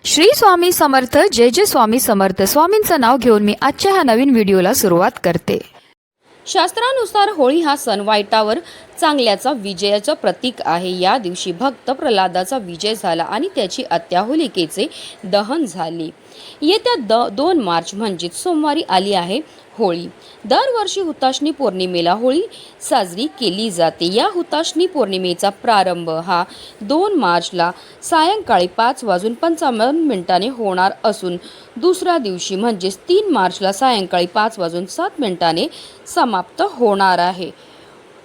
श्री स्वामी समर्थ जय जय स्वामी समर्थ स्वामींचं नाव घेऊन मी आजच्या ह्या नवीन व्हिडिओला सुरुवात करते। शास्त्रानुसार होळी हा सण वाईटावर चांगल्याचा विजयाचं प्रतीक आहे। या दिवशी भक्त प्रल्हादाचा विजय झाला आणि त्याची आत्या होलिकेचे दहन झाले। येत्या 2 मार्च म्हणजे सोमवारी आली आहे होळी। दरवर्षी हुताशनी पौर्णिमेला होळी साजरी केली जाते। या हुताशनी पौर्णिमेचा प्रारंभ हा 2 मार्चला सायंकाळी 5:55 होणार असून दुसऱ्या दिवशी म्हणजे 3 मार्चला सायंकाळी 5:07 समाप्त होणार आहे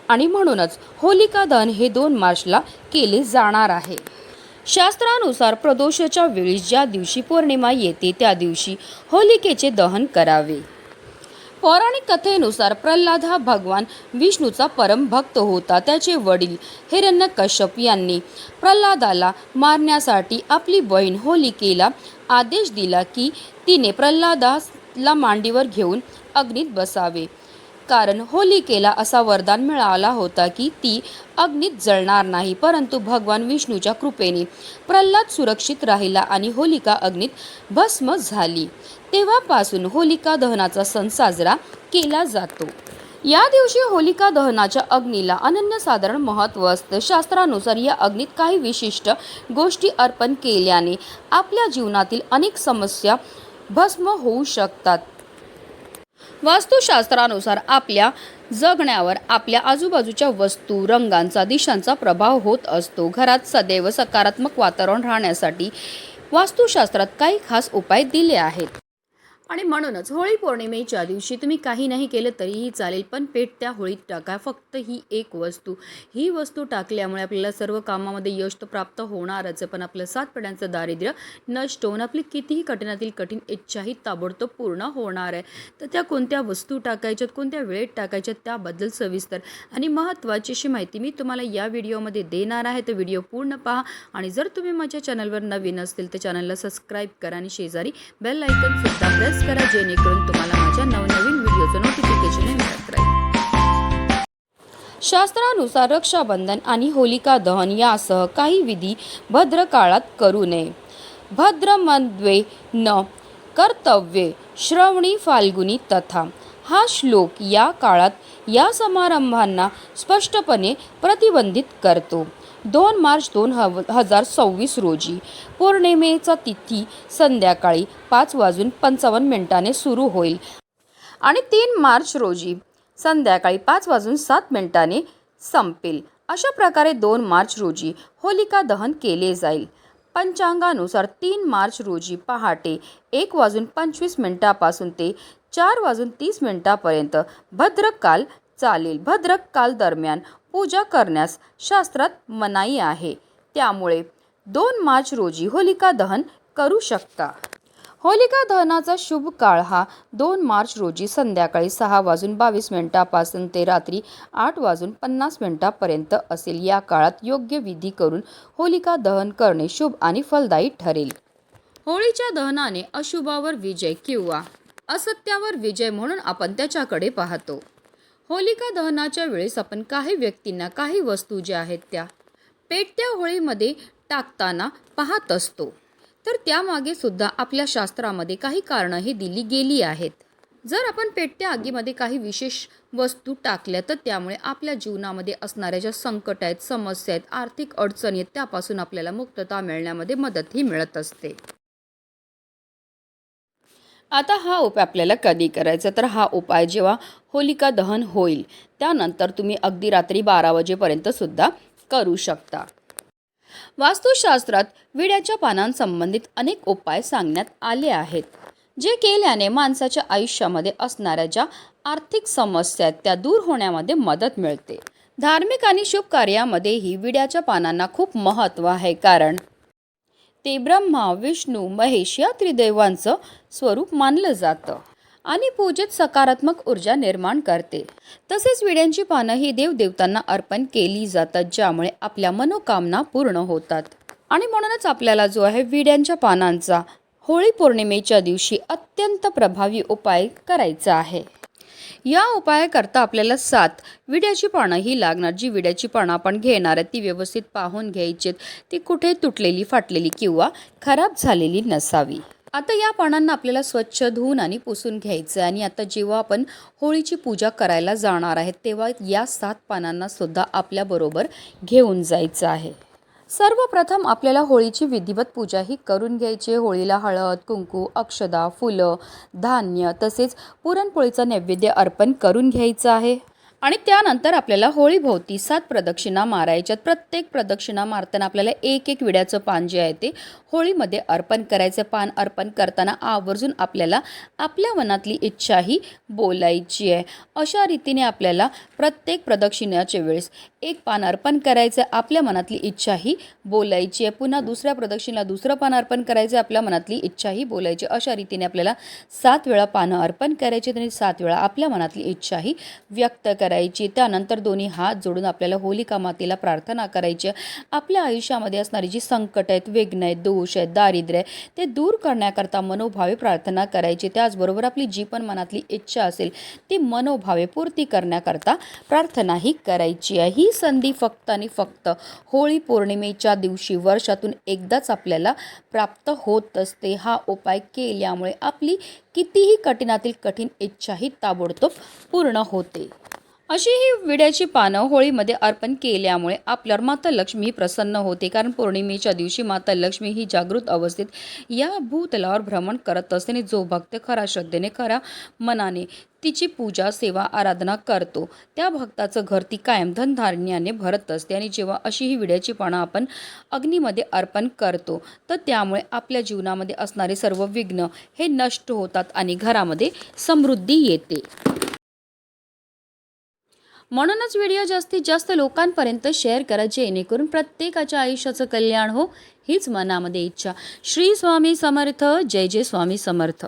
आणि म्हणूनच होलिका दहन हे 2 मार्चला केले जाणार आहे। शास्त्रानुसार प्रदोषाच्या वेळी ज्या दिवशी पौर्णिमा येते त्या दिवशी होलिकेचे दहन करावे। पौराणिक कथेनुसार प्रल्हाद हा भगवान विष्णूचा परम भक्त होता। त्याचे वडील हिरण्यकश्यप यांनी प्रल्हादाला मारण्यासाठी आपली बहीण होलिकेला आदेश दिला की तिने प्रल्हादाला मांडीवर घेऊन अग्नीत बसावे, कारण होलिकेला असा वरदान मिळाला होता की ती अग्नीत जळणार नाही। परंतु भगवान विष्णूच्या कृपेने प्रल्हाद सुरक्षित राहिला आणि होलिका अग्नीत भस्म झाली। तेव्हापासून होलिका दहनाचा सण साजरा केला जातो। या दिवशी होलिका दहनाच्या अग्नीला अनन्यसाधारण महत्त्व असतं। शास्त्रानुसार या अग्नीत काही विशिष्ट गोष्टी अर्पण केल्याने आपल्या जीवनातील अनेक समस्या भस्म होऊ शकतात। वास्तुशास्त्रानुसार आपल्या जगण्यावर आपल्या आजूबाजूच्या वस्तू, रंगांचा, दिशांचा प्रभाव होत असतो। घरात सदैव सकारात्मक वातावरण राहण्यासाठी वास्तुशास्त्रात काही खास उपाय दिले आहेत आणि म्हणूनच होळी पौर्णिमेच्या दिवशी तुम्ही काही नाही केलं तरीही चालेल, पण पेटत्या होळीत टाका फक्त ही एक वस्तू। ही वस्तू टाकल्यामुळे आपल्याला सर्व कामामध्ये यश तर प्राप्त होणारच, पण आपलं 7 पिढ्यांचं दारिद्र्य नष्ट होऊन आपली कितीही कठीणातील कठीण इच्छाही ताबडतोब पूर्ण होणार आहे। तर त्या कोणत्या वस्तू टाकायच्यात, कोणत्या वेळेत टाकायच्यात त्याबद्दल सविस्तर आणि महत्त्वाची अशी माहिती मी तुम्हाला या व्हिडिओमध्ये देणार आहे। तर व्हिडिओ पूर्ण पहा आणि जर तुम्ही माझ्या चॅनलवर नवीन असतील तर चॅनलला सबस्क्राईब करा आणि शेजारी बेल आयकॉन सुद्धा प्रेस करा, जेणेकरून तुम्हाला माझ्या नवनवीन व्हिडिओचं नोटिफिकेशन मिळत राहील। शास्त्रानुसार रक्षाबंधन आणि होलिका दहन यासह काही विधी भद्र काळात करू नये। भद्रमध्ये न कर्तव्ये श्रवणी फाल्गुनी तथा हा श्लोक या काळात या समारंभांना स्पष्टपणे प्रतिबंधित करतो। 2 मार्च 2026 रोजी पौर्णिमेचा तिथी संध्याकाळी 5:55 सुरू होईल आणि 3 मार्च रोजी संध्याकाळी 5:07 संपेल। अशा प्रकारे 2 मार्च रोजी होलिका दहन केले जाईल। पंचांगानुसार 3 मार्च रोजी पहाटे 1:25 पासून ते 4:30 पर्यंत भद्रकाल चालेल। भद्रकाल दरम्यान पूजा करण्यास शास्त्रात मनाई आहे, त्यामुळे 2 मार्च रोजी होलिका दहन करू शकता। होलिका दहनाचा शुभ काळ हा 2 मार्च रोजी संध्याकाळी 6:22 पासून ते रात्री 8:50 पर्यंत असेल। या काळात योग्य विधी करून होलिका दहन करणे शुभ आणि फलदायी ठरेल। होळीच्या दहनाने अशुभावर विजय किंवा असत्यावर विजय म्हणून आपण त्याच्याकडे पाहतो। होलिका दहनाच्या वेळेस आपण काही व्यक्तींना काही वस्तू ज्या आहेत त्या पेटत्या होळीमध्ये टाकताना पाहत असतो, तर त्यामागे सुद्धा आपल्या शास्त्रामध्ये काही कारणं ही दिली गेली आहेत। जर आपण पेटत्या आगीमध्ये काही विशेष वस्तू टाकल्या तर त्यामुळे आपल्या जीवनामध्ये असणाऱ्या ज्या संकट आहेत, समस्या आहेत, आर्थिक अडचणी आहेत त्यापासून आपल्याला मुक्तता मिळण्यामध्ये मदतही मिळत असते। आता हा उपाय आपल्याला कधी करायचा, तर हा उपाय जेव्हा होलिका दहन होईल त्यानंतर तुम्ही अगदी रात्री 12 वाजेपर्यंत सुद्धा करू शकता। वास्तुशास्त्रात विड्याच्या पानांसंबंधित अनेक उपाय सांगण्यात आले आहेत, जे केल्याने माणसाच्या आयुष्यामध्ये असणाऱ्या ज्या आर्थिक समस्या आहेत त्या दूर होण्यामध्ये मदत मिळते। धार्मिक आणि शुभ कार्यामध्येही विड्याच्या पानांना खूप महत्त्व आहे, कारण ते ब्रह्मा, विष्णू, महेश या त्रिदेवांचं स्वरूप मानलं जातं आणि पूजेत सकारात्मक ऊर्जा निर्माण करते। तसेच विड्यांची पानं ही देवदेवतांना अर्पण केली जातात, ज्यामुळे आपल्या मनोकामना पूर्ण होतात आणि म्हणूनच आपल्याला जो आहे विड्यांच्या पानांचा होळी पौर्णिमेच्या दिवशी अत्यंत प्रभावी उपाय करायचा आहे। या उपायाकरता आपल्याला 7 विड्याची पानं ही लागणार. जी विड्याची पानं आपण घेणार आहे ती व्यवस्थित पाहून घ्यायची, ती कुठे तुटलेली, फाटलेली किंवा खराब झालेली नसावी. आता या पानांना आपल्याला स्वच्छ धुवून आणि पुसून घ्यायचं आहे. आणि आता जेव्हा आपण होळीची पूजा करायला जाणार आहे तेव्हा या 7 पानांना सुद्धा आपल्याबरोबर घेऊन जायचं आहे. सर्वप्रथम आपल्याला होळीची विधिवत पूजा ही करून घ्यायची. होळीला हळद, कुंकू, अक्षदा, फुलं, धान्य तसेच पुरणपोळीचा नैवेद्य अर्पण करून घ्यायचं आहे. आणि त्यानंतर आपल्याला होळीभोवती 7 प्रदक्षिणा मारायच्यात. प्रत्येक प्रदक्षिणा मारताना आपल्याला एक एक विड्याचं पान जे आहे ते होळीमध्ये अर्पण करायचं. पान अर्पण करताना आवर्जून आपल्याला आपल्या मनातली इच्छाही बोलायची आहे. अशा रीतीने आपल्याला प्रत्येक प्रदक्षिणाच्या वेळेस एक पान अर्पण करायचं, आपल्या मनातली इच्छाही बोलायची आहे. पुन्हा दुसऱ्या प्रदक्षिणेला दुसरं पान अर्पण करायचं, आपल्या मनातली इच्छाही बोलायची. अशा रीतीने आपल्याला 7 वेळा पानं अर्पण करायची आणि 7 वेळा आपल्या मनातली इच्छाही व्यक्त करायची. त्यानंतर दोन्ही हात जोडून आपल्याला होलिका मातेला प्रार्थना करायची. आपल्या आयुष्यामध्ये असणारी जी संकट आहेत, विघ्न आहेत, दोष आहेत, दारिद्र्य आहे ते दूर करण्याकरता मनोभावे प्रार्थना करायची. त्याचबरोबर आपली जी पण मनातली इच्छा असेल ती मनोभावे पूर्ती करण्याकरता प्रार्थनाही करायची आहे. ही संधी फक्त आणि फक्त होळी पौर्णिमेच्या दिवशी वर्षातून एकदाच आपल्याला प्राप्त होत असते. हा उपाय केल्यामुळे आपली कितीही कठीणातील कठीण इच्छाही ताबडतोब पूर्ण होते. अशी ही विड्याची पानं होळीमध्ये अर्पण केल्यामुळे आपल्यावर माता लक्ष्मी प्रसन्न होते. कारण पौर्णिमेच्या दिवशी माता लक्ष्मी ही जागृत अवस्थेत या भूतलावर भ्रमण करत असते आणि जो भक्त खरा श्रद्धेने, खरा मनाने तिची पूजा, सेवा, आराधना करतो त्या भक्ताचं घर ती कायम धनधान्याने भरत असते. आणि जेव्हा अशी ही विड्याची पानं आपण अग्नीमध्ये अर्पण करतो तर त्यामुळे आपल्या जीवनामध्ये असणारे सर्व विघ्न हे नष्ट होतात आणि घरामध्ये समृद्धी येते. म्हणूनच व्हिडिओ जास्तीत जास्त लोकांपर्यंत शेअर करा, जेणेकरून प्रत्येकाच्या आयुष्याचं कल्याण हो हीच मनामध्ये इच्छा. श्री स्वामी समर्थ. जय जय स्वामी समर्थ.